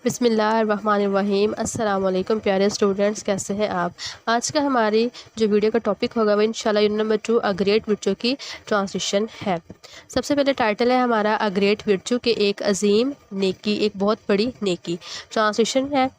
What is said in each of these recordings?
बिस्मिल्लाहिर्रहमानिर्रहीम। अस्सलाम वालेकुम प्यारे स्टूडेंट्स, कैसे हैं आप। आज का हमारी जो वीडियो का टॉपिक होगा वो इंशाल्लाह यूनिट नंबर 2 अ ग्रेट विर्चू की ट्रांसलेशन है। सबसे पहले टाइटल है हमारा अ ग्रेट विर्चू के एक अजीम नेकी, एक बहुत बड़ी नेकी। ट्रांसलेशन है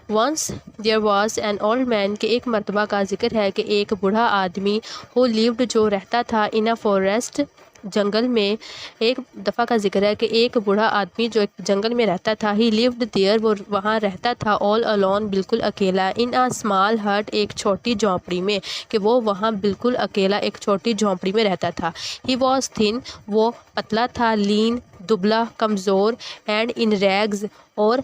once there was an old man के एक मरतबा का जिक्र है कि एक बूढ़ा आदमी हु लिव्ड जो रहता था इन अ फॉरेस्ट जंगल में। एक दफ़ा का जिक्र है कि एक बूढ़ा आदमी जो एक जंगल में रहता था, ही लिव्ड देयर वो वहाँ रहता था ऑल अलोन बिल्कुल अकेला, इन अ स्मॉल हट एक छोटी झोंपड़ी में, कि वो वहाँ बिल्कुल अकेला एक छोटी झोंपड़ी में रहता था। ही वॉज थिन वो पतला था, लीन दुबला कमज़ोर, एंड इन रैग्स और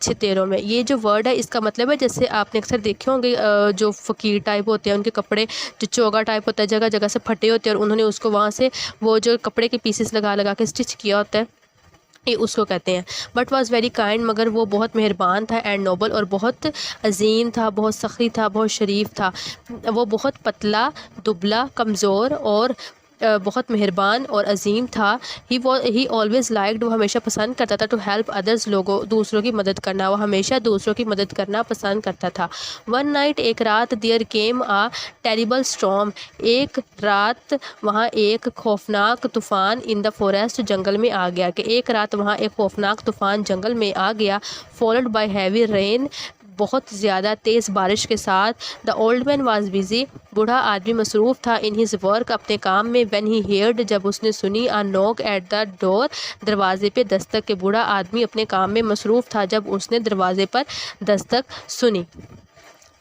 छितेरों में। ये जो वर्ड है इसका मतलब है, जैसे आपने अक्सर देखे होंगे जो फ़कीर टाइप होते हैं उनके कपड़े जो चोगा टाइप होता है जगह जगह से फटे होते हैं और उन्होंने उसको वहाँ से वो जो कपड़े के पीसेस लगा लगा के स्टिच किया होता है, ये उसको कहते हैं। बट वॉज़ वेरी काइंड मगर वो बहुत मेहरबान था, एंड नोबल और बहुत अजीम था, बहुत सखी था, बहुत शरीफ था। वो बहुत पतला दुबला कमज़ोर और बहुत मेहरबान और अजीम था। ही ऑलवेज़ लाइक्ड वो हमेशा पसंद करता था टू हेल्प अदर्स लोगों दूसरों की मदद करना, वो हमेशा दूसरों की मदद करना पसंद करता था। वन नाइट एक रात there came a terrible storm एक रात वहाँ एक खौफनाक तूफ़ान इन द फॉरेस्ट जंगल में आ गया, कि एक रात वहाँ एक खौफनाक तूफ़ान जंगल में आ गया। फॉलोड बाय हैवी रेन बहुत ज़्यादा तेज़ बारिश के साथ। The old man was busy बूढ़ा आदमी मसरूफ़ था इन हिज वर्क अपने काम में। व्हेन ही हेयर्ड जब उसने सुनी अ नॉक एट द डोर दरवाजे पे दस्तक, के बूढ़ा आदमी अपने काम में मसरूफ़ था जब उसने दरवाजे पर दस्तक सुनी।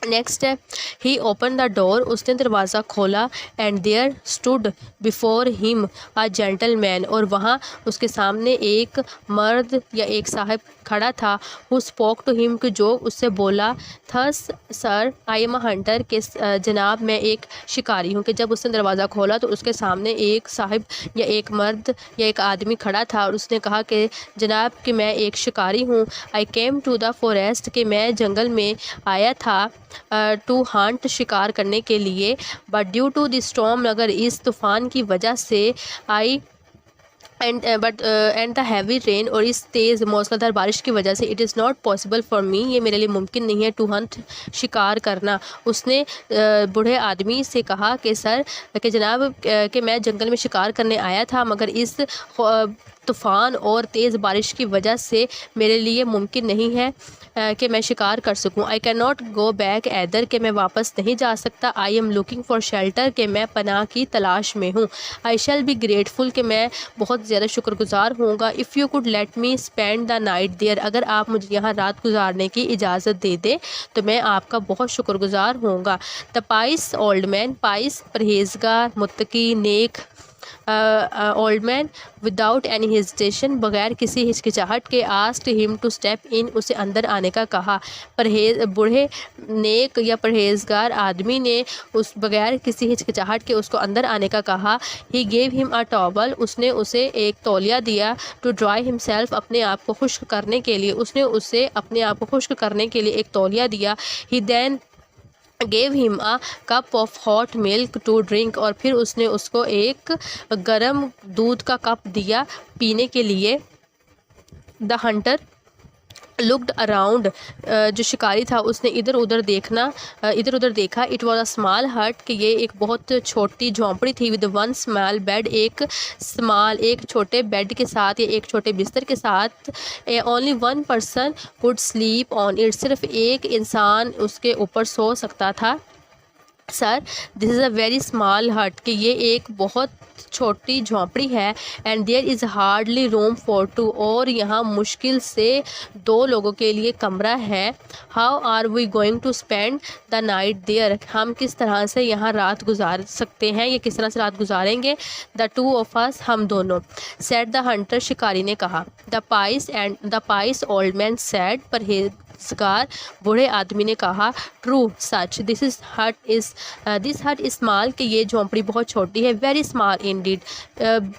नेक्स्ट है ही ओपन द डोर उसने दरवाज़ा खोला, and there stood before him a gentleman और वहाँ उसके सामने एक मर्द या एक साहब खड़ा था। हु स्पोक टू हिम कि जो उससे बोला thus sir I am a Hunter, के जनाब मैं एक शिकारी हूँ। कि जब उसने दरवाज़ा खोला तो उसके सामने एक साहब या एक मर्द या एक आदमी खड़ा था और उसने कहा कि जनाब कि मैं एक शिकारी हूँ। आई केम टू द फॉरेस्ट कि मैं जंगल में आया था टू हंट शिकार करने के लिए। But due to the storm मगर इस तूफ़ान की वजह से I and the heavy rain और इस तेज़ मूसलाधार बारिश की वजह से it is not possible for me ये मेरे लिए मुमकिन नहीं है टू हंट शिकार करना। उसने बूढ़े आदमी से कहा कि सर कि जनाब कि मैं जंगल में शिकार करने आया था मगर इस तूफ़ान और तेज़ बारिश की वजह से मेरे लिए मुमकिन नहीं है कि मैं शिकार कर सकूं। I can not go back either कि मैं वापस नहीं जा सकता। I am looking for shelter कि मैं पनाह की तलाश में हूँ। आई शैल बी ग्रेटफुल कि मैं बहुत ज़्यादा शुक्रगुजार होऊंगा। If you could let me spend the night there अगर आप मुझे यहाँ रात गुजारने की इजाज़त दे दें तो मैं आपका बहुत शुक्रगुजार होऊंगा। The pious old man pious परहेजगार मुत्तकी नेक old man without any hesitation बगैर किसी हिचकिचाहट के asked him to step in उसे अंदर आने का कहा। बूढ़े नेक या परहेजगार आदमी ने उस बगैर किसी हिचकिचाहट के उसको अंदर आने का कहा। He gave him a towel उसने उसे एक तौलिया दिया। टू ड्राई हिमसेल्फ अपने आप को खुश्क करने के लिए उसने उसे अपने आप को खुश्क करने के लिए एक तौलिया दिया। He then gave him a cup of hot milk to drink और फिर उसने उसको एक गरम दूध का कप दिया पीने के लिए। द हंटर लुकड अराउंड जो शिकारी था उसने इधर उधर देखा। It was a small hut कि ये एक बहुत छोटी झोंपड़ी थी। विद वन स्मॉल बेड एक छोटे बेड के साथ या एक छोटे बिस्तर के साथ। Only one person could sleep on it सिर्फ एक इंसान उसके ऊपर सो सकता था। Sir this is a very small hut कि ये एक बहुत छोटी झोंपड़ी है। And there is hardly room for two और यहाँ मुश्किल से दो लोगों के लिए कमरा है। How are we going to spend the night there हम किस तरह से यहाँ रात गुजार सकते हैं या किस तरह से रात गुजारेंगे। द टू ऑफ अस हम दोनों। सेड द हंटर शिकारी ने कहा। The pious old man said परहेजगार बूढ़े आदमी ने कहा। ट्रू सच दिस हट इज स्मॉल कि ये झोंपड़ी बहुत छोटी है। वेरी स्मॉल इंडीड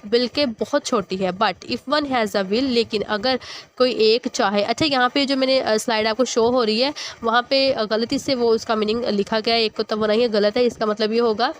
बल्कि बहुत छोटी है। But if one has a will लेकिन अगर कोई एक चाहे। अच्छा यहाँ पे जो मैंने स्लाइड आपको शो हो रही है वहाँ पे गलती से वो उसका मीनिंग लिखा गया है, एक तो वो नहीं है गलत है। इसका मतलब ये होगा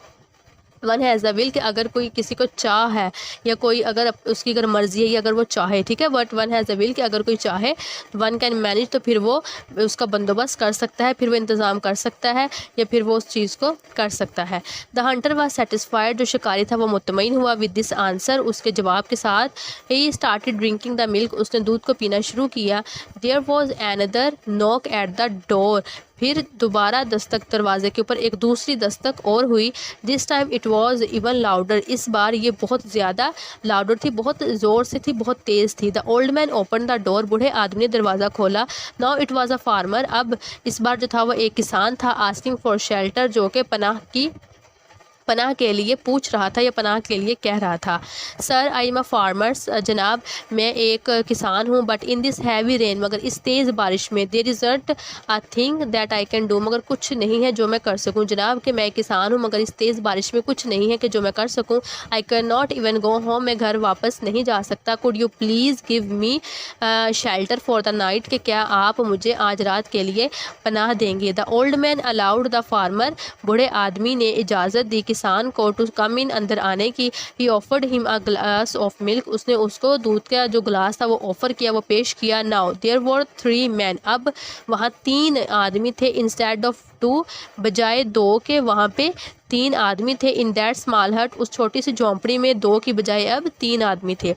वन हैज़ द विल कि अगर कोई किसी को चाह है या कोई अगर उसकी अगर मर्ज़ी है या अगर वो चाहे, ठीक है, but one has the will कि अगर कोई चाहे, वन कैन मैनेज, तो फिर वो उसका बंदोबस्त कर सकता है, फिर वो इंतज़ाम कर सकता है या फिर वो उस चीज़ को कर सकता है। द हंटर वाज सेटिस्फाइड, जो शिकारी था वो मुतमईन हुआ विद दिस आंसर, उसके जवाब के साथ। He started drinking the milk, उसने दूध को पीना शुरू किया। There was another knock at the door, फिर दोबारा दस्तक, दरवाजे के ऊपर एक दूसरी दस्तक और हुई। This time it was even louder, इस बार ये बहुत ज़्यादा लाउडर थी, बहुत ज़ोर से थी, बहुत तेज़ थी। The old man open the door, बूढ़े आदमी ने दरवाज़ा खोला। Now it was a farmer, अब इस बार जो था वो एक किसान था। आस्किंग फॉर शेल्टर, जो कि पनाह के लिए पूछ रहा था या पनाह के लिए कह रहा था। Sir I am a farmers, जनाब मैं एक किसान हूँ, but in this heavy rain, मगर इस तेज़ बारिश में, there isn't a thing that I can do, मगर कुछ नहीं है जो मैं कर सकूँ। जनाब कि मैं किसान हूँ मगर इस तेज़ बारिश में कुछ नहीं है कि जो मैं कर सकूँ। I can not even go home, मैं घर वापस नहीं जा सकता। Could you please give me shelter for the night, कि क्या आप मुझे आज रात के लिए पनाह देंगे। The old man allowed the farmer, बूढ़े आदमी ने इजाज़त दी किसान को टू कम इन, अंदर आने की। ही offered him a glass of milk, उसने उसको दूध का जो ग्लास था वो ऑफ़र किया, वो पेश किया। नाउ देयर वर 3 मैन, अब वहाँ 3 आदमी थे। इंस्टेड ऑफ 2, बजाय 2 के वहाँ पे 3 आदमी थे। इन दैट स्मॉल हट, उस छोटी सी झोंपड़ी में 2 की बजाय अब 3 आदमी थे।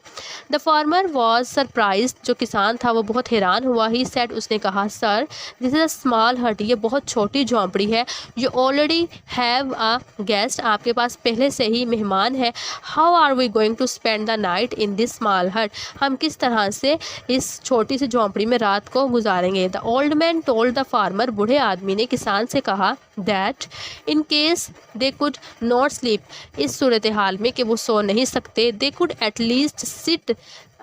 द फार्मर वॉज सरप्राइज, जो किसान था वो बहुत हैरान हुआ। ही सेड, उसने कहा, sir this is a small hut, ये बहुत छोटी झोंपड़ी है। You already have a guest, आपके पास पहले से ही मेहमान है। How are we going to spend the night in this small hut, हम किस तरह से इस छोटी सी झोंपड़ी में रात को गुजारेंगे। The old man told the farmer, बूढ़े आदमी ने किसान से कहा, that in case they could not sleep, इस सूरत हाल में कि वो सो नहीं सकते, they could at least sit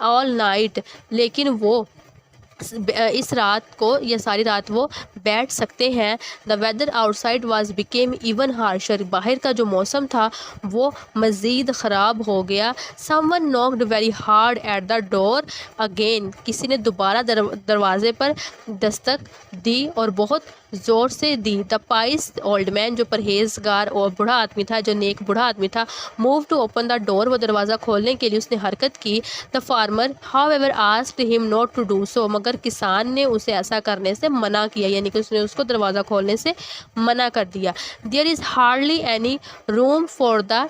all night, लेकिन वो इस रात को या सारी रात वो बैठ सकते हैं। The weather outside was became even harsher, बाहर का जो मौसम था वो मज़ीद ख़राब हो गया। Someone knocked very hard at the door again, किसी ने दोबारा दरवाजे पर दस्तक दी और बहुत ज़ोर से दी। द पाइस ओल्ड मैन, जो परहेजगार और बूढ़ा आदमी था, जो नेक बूढ़ा आदमी था, move to open the door, वो दरवाज़ा खोलने के लिए उसने हरकत की। The farmer however asked him not to do so, मगर किसान ने उसे ऐसा करने से मना किया, यानी कि उसने उसको दरवाज़ा खोलने से मना कर दिया। There is hardly any room for the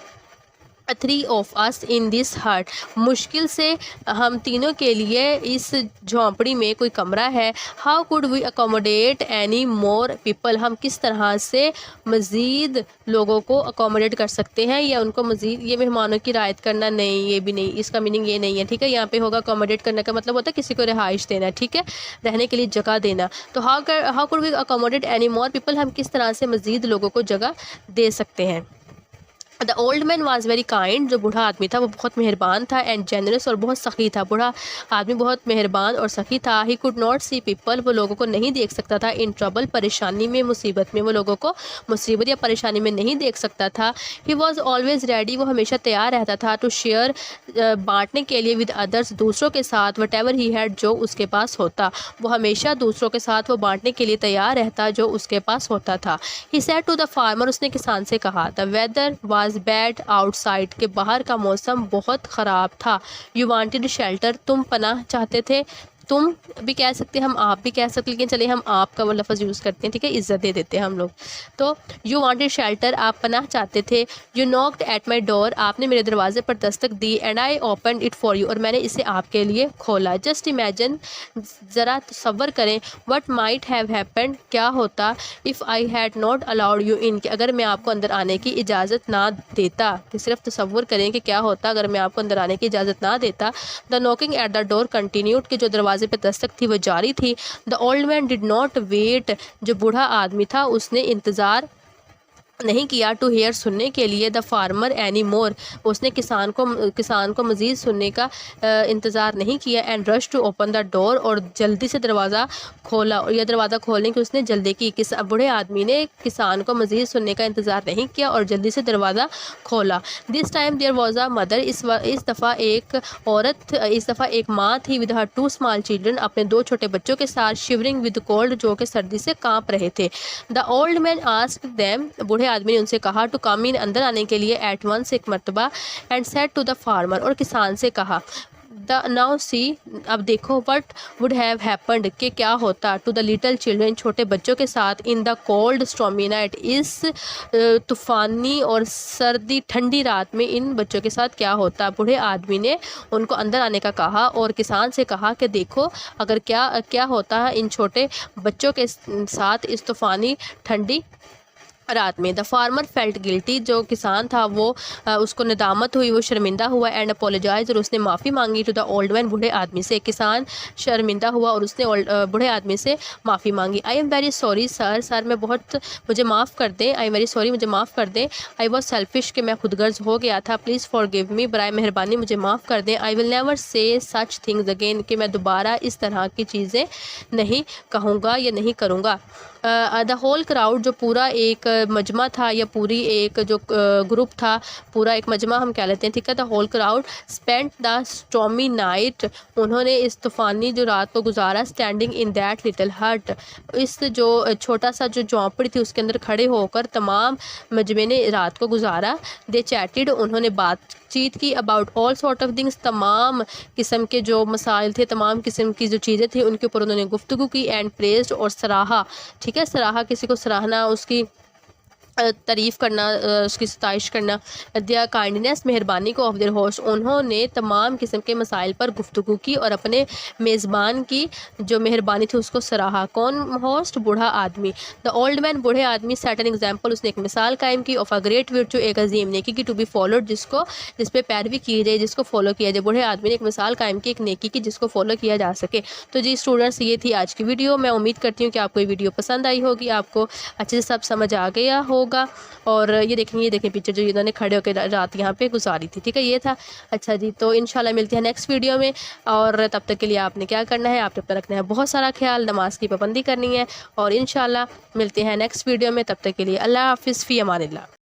3 of us in this hut, मुश्किल से हम तीनों के लिए इस झोंपड़ी में कोई कमरा है। How could we accommodate any more people, हम किस तरह से मज़ीद लोगों को अकोमोडेट कर सकते हैं या उनको मज़ीद, ये मेहमानों की रियायत करना नहीं, ये भी नहीं, इसका मीनिंग ये नहीं है, ठीक है। यहाँ पे होगा अकोमोडेट करने का मतलब होता है किसी को रिहाइश देना, ठीक है, रहने के लिए जगह देना। तो how could we accommodate any more people, हम किस तरह से मज़ीद लोगों को जगह दे सकते हैं। The old man was very kind, जो बूढ़ा आदमी था वो बहुत मेहरबान था। एंड जेनरस, और बहुत सखी था। बूढ़ा आदमी बहुत मेहरबान और सखी था। He could not see people, वो लोगों को नहीं देख सकता था। इन ट्रबल, परेशानी में, मुसीबत में, वो लोगों को मुसीबत या परेशानी में नहीं देख सकता था। ही वॉज ऑलवेज रेडी, वो हमेशा तैयार रहता था। टू शेयर, बांटने के लिए, विद अदर्स, दूसरों के साथ। वट एवर ही हैड, जो उसके पास होता, वो हमेशा दूसरों के साथ वो बांटने के लिए तैयार रहता जो उसके पास होता था। He said to the farmer, उसने किसान से कहा, the weather was bad outside, के बाहर का मौसम बहुत ख़राब था। यू वांटेड शेल्टर, तुम पनाह चाहते थे। तुम भी कह सकते हैं, हम आप भी कह सकते, लेकिन चलिए हम आप का लफ्ज़ यूज़ करते हैं, ठीक है, इज्जत दे देते हैं हम लोग। तो यू वांटेड शेल्टर, आप पनाह चाहते थे। You knocked at my door, आपने मेरे दरवाजे पर दस्तक दी। And I opened it for you, और मैंने इसे आपके लिए खोला। जस्ट इमेजिन, ज़रा तसव्वुर करें, व्हाट माइट हैव हैपेंड, क्या होता, if I had not allowed you in, कि अगर मैं आपको अंदर आने की इजाज़त ना देता। कि सिर्फ तसव्वुर करें कि क्या होता अगर मैं आपको अंदर आने की इजाज़त ना देता। The knocking at the door continued, कि जो दरवाजे पे दस्तक थी वो जारी थी। The old man did not wait, जो बूढ़ा आदमी था उसने इंतज़ार नहीं किया। टू हेयर, सुनने के लिए। द फार्मर एनी मोर, उसने किसान को मज़ीद सुनने का इंतज़ार नहीं किया। And rush to open the door, और जल्दी से दरवाज़ा खोला, और यह दरवाज़ा खोलने की उसने जल्दी की। बूढ़े आदमी ने किसान को मज़ीद सुनने का इंतज़ार नहीं किया और जल्दी से दरवाज़ा खोला। This time there was a mother, इस दफ़ा एक औरत, इस दफ़ा एक माँ थी। विद हर 2 स्मॉल चिल्ड्रन, अपने 2 छोटे बच्चों के साथ। शिवरिंग विद कोल्ड, जो कि सर्दी से काँप रहे थे। The old man asked them, बूढ़े आदमी ने उनसे कहा टू कम इन, अंदर आने के लिए, एट वंस, एक मरतबा, and said to the farmer, और किसान से कहा, द नाउ सी, अब देखो, वट वुड हैव हैपन्ड, कि क्या होता, टू द लिटल चिल्ड्रन, छोटे बच्चों के साथ, in the cold stormy night, इस तूफ़ानी और सर्दी ठंडी रात में इन बच्चों के साथ क्या होता। बूढ़े आदमी ने उनको अंदर आने का कहा और किसान से कहा कि देखो अगर क्या क्या होता है इन छोटे बच्चों के साथ इस तूफ़ानी ठंडी रात में। द फार्मर फेल्ट गिल्टी, जो किसान था वो उसको नदामत हुई, वो शर्मिंदा हुआ, एंड अपोलोजाइज, और उसने माफ़ी मांगी, टू द ओल्ड मैन, बूढ़े आदमी से। किसान शर्मिंदा हुआ और उसने बूढ़े आदमी से माफ़ी मांगी। I am very sorry sir, sir मैं बहुत, मुझे माफ़ कर दें, आई एम वेरी सॉरी, मुझे माफ़ कर दें, आई वॉज सेल्फिश, कि मैं खुदगर्ज हो गया था, प्लीज़ फॉरगिव मी, बराए मेहरबानी मुझे माफ़ कर दें, I will never say such things again, कि मैं दोबारा इस तरह की चीज़ें नहीं कहूँगा या नहीं करूँगा। द होल क्राउड, जो पूरा एक मजमा था या पूरी एक जो ग्रुप था, पूरा एक मजमा हम कह लेते हैं, ठीक है। The whole crowd spent the stormy night, उन्होंने इस तूफ़ानी जो रात को गुजारा, स्टैंडिंग इन दैट लिटिल हट, इस जो छोटा सा जो झोंपड़ी थी उसके अंदर खड़े होकर तमाम मजमे ने रात को गुजारा। दे चैटेड, उन्होंने बातचीत की, about all sort of things, तमाम किस्म के जो मसाइल थे, तमाम किस्म की जो चीज़ें थी उनके ऊपर उन्होंने गुफ्तगू की, एंड प्रेज्ड, और सराहा, ठीक है, सराहा, किसी को सराहना, उसकी तारीफ़ करना, उसकी सताइश करना। दिया काइंडनेस, मेहरबानी को, ऑफ देयर होस्ट, उन्होंने तमाम किस्म के मसाइल पर गुफ्तगू की और अपने मेज़बान की जो मेहरबानी थी उसको सराहा। कौन होस्ट? बूढ़ा आदमी। द ओल्ड मैन, बूढ़े आदमी, सेट एन एग्जाम्पल, उसने एक मिसाल कायम की, ऑफ अ ग्रेट वर्च्यू, एक अजीम नेकी की, टू बी फॉलोड, जिस पे पैरवी की जाए, जिसको फॉलो किया जाए। बूढ़े आदमी ने एक मिसाल कायम की एक नेकी की जिसको फॉलो किया जा सके। तो जी स्टूडेंट्स, ये थी आज की वीडियो। मैं उम्मीद करती हूँ कि आपको ये वीडियो पसंद आई होगी, आपको अच्छे से सब समझ आ गया होगा। और ये देखें पिक्चर जो इन्होंने खड़े होकर रात यहाँ पे गुजारी थी, ठीक है, ये था। अच्छा जी, तो इंशाल्लाह मिलते हैं नेक्स्ट वीडियो में, और तब तक के लिए आपने क्या करना है, आपने अपना रखना है बहुत सारा ख्याल, नमाज की पाबंदी करनी है, और इंशाल्लाह मिलते हैं नेक्स्ट वीडियो में। तब तक के लिए अल्लाह हाफिज़, फ़ी अमानिल्लाह।